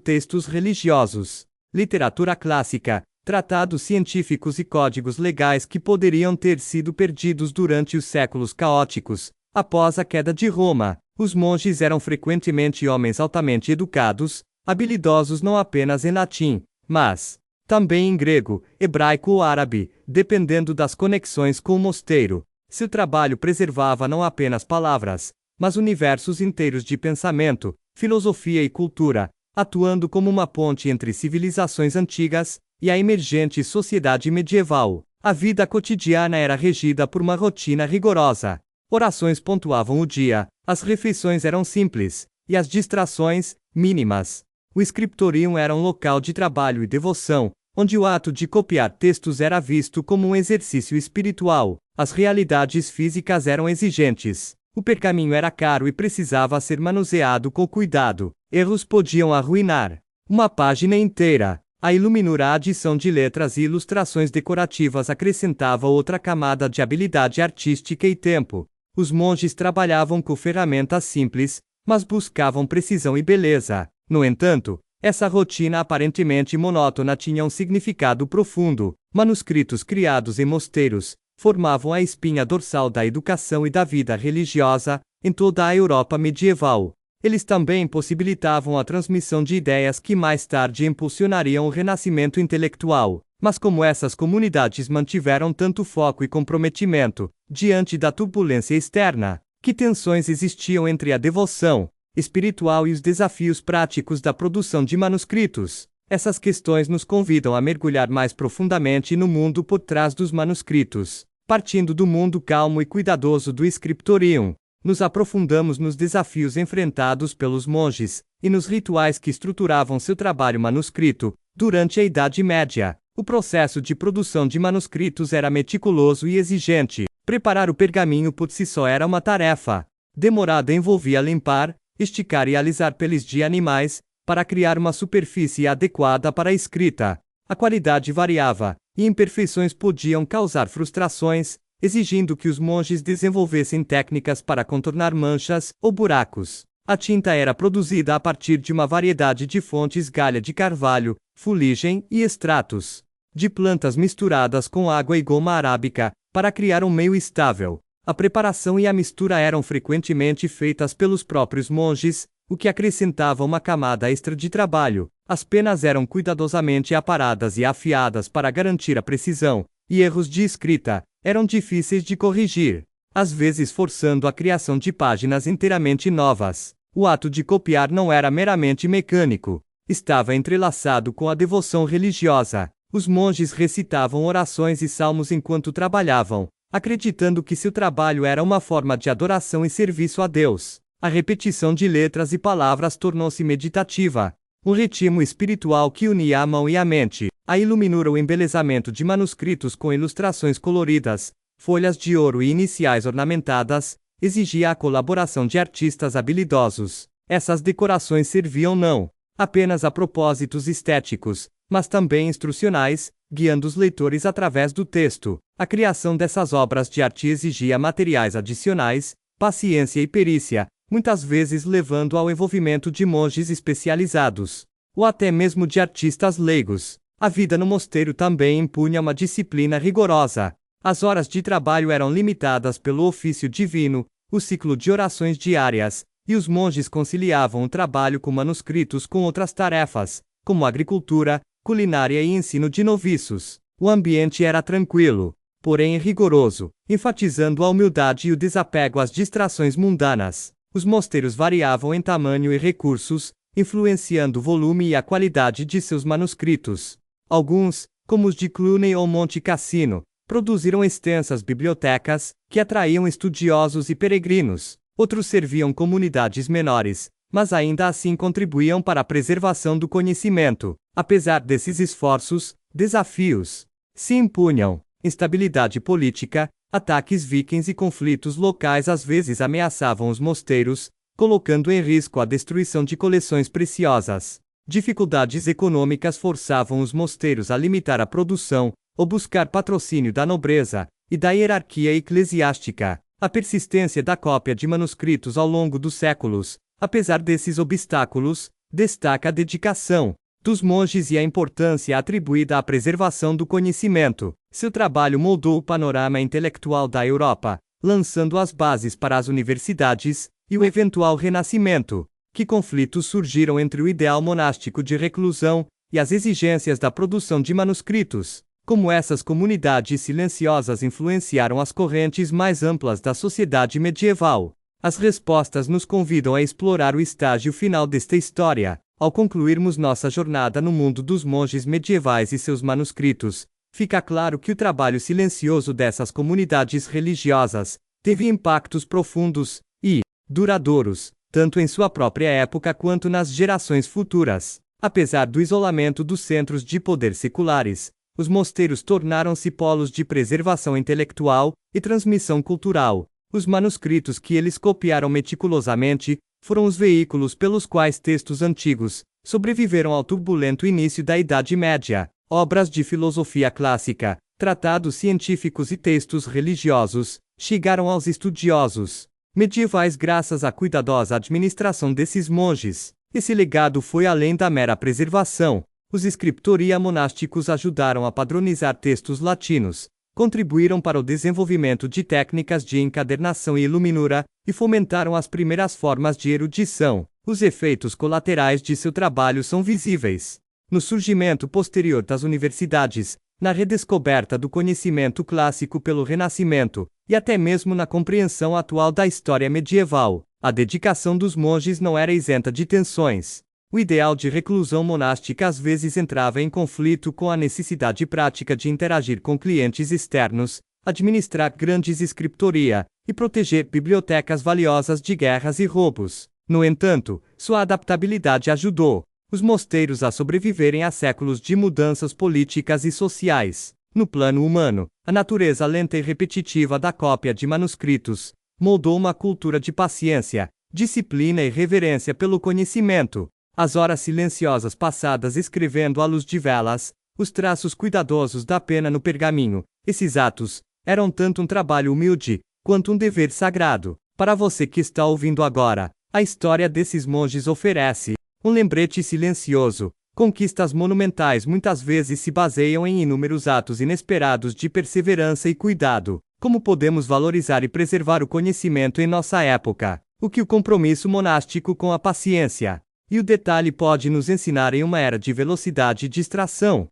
textos religiosos, literatura clássica, tratados científicos e códigos legais que poderiam ter sido perdidos durante os séculos caóticos. Após a queda de Roma, os monges eram frequentemente homens altamente educados, habilidosos não apenas em latim, mas também em grego, hebraico ou árabe, dependendo das conexões com o mosteiro. Seu trabalho preservava não apenas palavras, mas universos inteiros de pensamento, filosofia e cultura, atuando como uma ponte entre civilizações antigas e a emergente sociedade medieval. A vida cotidiana era regida por uma rotina rigorosa. Orações pontuavam o dia, as refeições eram simples, e as distrações, mínimas. O scriptorium era um local de trabalho e devoção, onde o ato de copiar textos era visto como um exercício espiritual. As realidades físicas eram exigentes. O pergaminho era caro e precisava ser manuseado com cuidado. Erros podiam arruinar uma página inteira. A iluminura, a adição de letras e ilustrações decorativas acrescentava outra camada de habilidade artística e tempo. Os monges trabalhavam com ferramentas simples, mas buscavam precisão e beleza. No entanto, essa rotina aparentemente monótona tinha um significado profundo. Manuscritos criados em mosteiros formavam a espinha dorsal da educação e da vida religiosa em toda a Europa medieval. Eles também possibilitavam a transmissão de ideias que mais tarde impulsionariam o renascimento intelectual. Mas como essas comunidades mantiveram tanto foco e comprometimento, diante da turbulência externa, que tensões existiam entre a devoção espiritual e os desafios práticos da produção de manuscritos? Essas questões nos convidam a mergulhar mais profundamente no mundo por trás dos manuscritos. Partindo do mundo calmo e cuidadoso do scriptorium, nos aprofundamos nos desafios enfrentados pelos monges e nos rituais que estruturavam seu trabalho manuscrito. Durante a Idade Média, o processo de produção de manuscritos era meticuloso e exigente. Preparar o pergaminho por si só era uma tarefa demorada, envolvia limpar, esticar e alisar peles de animais, para criar uma superfície adequada para a escrita. A qualidade variava, e imperfeições podiam causar frustrações, exigindo que os monges desenvolvessem técnicas para contornar manchas ou buracos. A tinta era produzida a partir de uma variedade de fontes: galha de carvalho, fuligem e extratos de plantas misturadas com água e goma arábica, para criar um meio estável. A preparação e a mistura eram frequentemente feitas pelos próprios monges, o que acrescentava uma camada extra de trabalho. As penas eram cuidadosamente aparadas e afiadas para garantir a precisão, e erros de escrita eram difíceis de corrigir, às vezes forçando a criação de páginas inteiramente novas. O ato de copiar não era meramente mecânico, estava entrelaçado com a devoção religiosa. Os monges recitavam orações e salmos enquanto trabalhavam, acreditando que seu trabalho era uma forma de adoração e serviço a Deus. A repetição de letras e palavras tornou-se meditativa, um ritmo espiritual que unia a mão e a mente. A iluminura, o embelezamento de manuscritos com ilustrações coloridas, folhas de ouro e iniciais ornamentadas, exigia a colaboração de artistas habilidosos. Essas decorações serviam não apenas a propósitos estéticos, mas também instrucionais, guiando os leitores através do texto. A criação dessas obras de arte exigia materiais adicionais, paciência e perícia, muitas vezes levando ao envolvimento de monges especializados, ou até mesmo de artistas leigos. A vida no mosteiro também impunha uma disciplina rigorosa. As horas de trabalho eram limitadas pelo ofício divino, o ciclo de orações diárias, e os monges conciliavam o trabalho com manuscritos com outras tarefas, como agricultura, culinária e ensino de noviços. O ambiente era tranquilo, porém rigoroso, enfatizando a humildade e o desapego às distrações mundanas. Os mosteiros variavam em tamanho e recursos, influenciando o volume e a qualidade de seus manuscritos. Alguns, como os de Cluny ou Monte Cassino, produziram extensas bibliotecas, que atraíam estudiosos e peregrinos. Outros serviam comunidades menores, mas ainda assim contribuíam para a preservação do conhecimento. Apesar desses esforços, Desafios se impunham: instabilidade política, ataques vikings e conflitos locais às vezes ameaçavam os mosteiros, colocando em risco a destruição de coleções preciosas. Dificuldades econômicas forçavam os mosteiros a limitar a produção, ou buscar patrocínio da nobreza e da hierarquia eclesiástica. A persistência da cópia de manuscritos ao longo dos séculos, apesar desses obstáculos, destaca a dedicação dos monges e a importância atribuída à preservação do conhecimento. Seu trabalho moldou o panorama intelectual da Europa, lançando as bases para as universidades e o eventual renascimento. Que conflitos surgiram entre o ideal monástico de reclusão e as exigências da produção de manuscritos? Como essas comunidades silenciosas influenciaram as correntes mais amplas da sociedade medieval? As respostas nos convidam a explorar o estágio final desta história. Ao concluirmos nossa jornada no mundo dos monges medievais e seus manuscritos, fica claro que o trabalho silencioso dessas comunidades religiosas teve impactos profundos e duradouros, tanto em sua própria época quanto nas gerações futuras. Apesar do isolamento dos centros de poder seculares, os mosteiros tornaram-se polos de preservação intelectual e transmissão cultural. Os manuscritos que eles copiaram meticulosamente foram os veículos pelos quais textos antigos sobreviveram ao turbulento início da Idade Média. Obras de filosofia clássica, tratados científicos e textos religiosos chegaram aos estudiosos medievais graças à cuidadosa administração desses monges. Esse legado foi além da mera preservação. Os scriptoria monásticos ajudaram a padronizar textos latinos, contribuíram para o desenvolvimento de técnicas de encadernação e iluminura, e fomentaram as primeiras formas de erudição. Os efeitos colaterais de seu trabalho são visíveis no surgimento posterior das universidades, na redescoberta do conhecimento clássico pelo Renascimento, e até mesmo na compreensão atual da história medieval. A dedicação dos monges não era isenta de tensões. O ideal de reclusão monástica às vezes entrava em conflito com a necessidade prática de interagir com clientes externos, administrar grandes scriptoria e proteger bibliotecas valiosas de guerras e roubos. No entanto, sua adaptabilidade ajudou os mosteiros a sobreviverem a séculos de mudanças políticas e sociais. No plano humano, a natureza lenta e repetitiva da cópia de manuscritos moldou uma cultura de paciência, disciplina e reverência pelo conhecimento. As horas silenciosas passadas escrevendo à luz de velas, os traços cuidadosos da pena no pergaminho, esses atos eram tanto um trabalho humilde quanto um dever sagrado. Para você que está ouvindo agora, a história desses monges oferece um lembrete silencioso. Conquistas monumentais muitas vezes se baseiam em inúmeros atos inesperados de perseverança e cuidado. Como podemos valorizar e preservar o conhecimento em nossa época? O que o compromisso monástico com a paciência e o detalhe pode nos ensinar em uma era de velocidade e distração?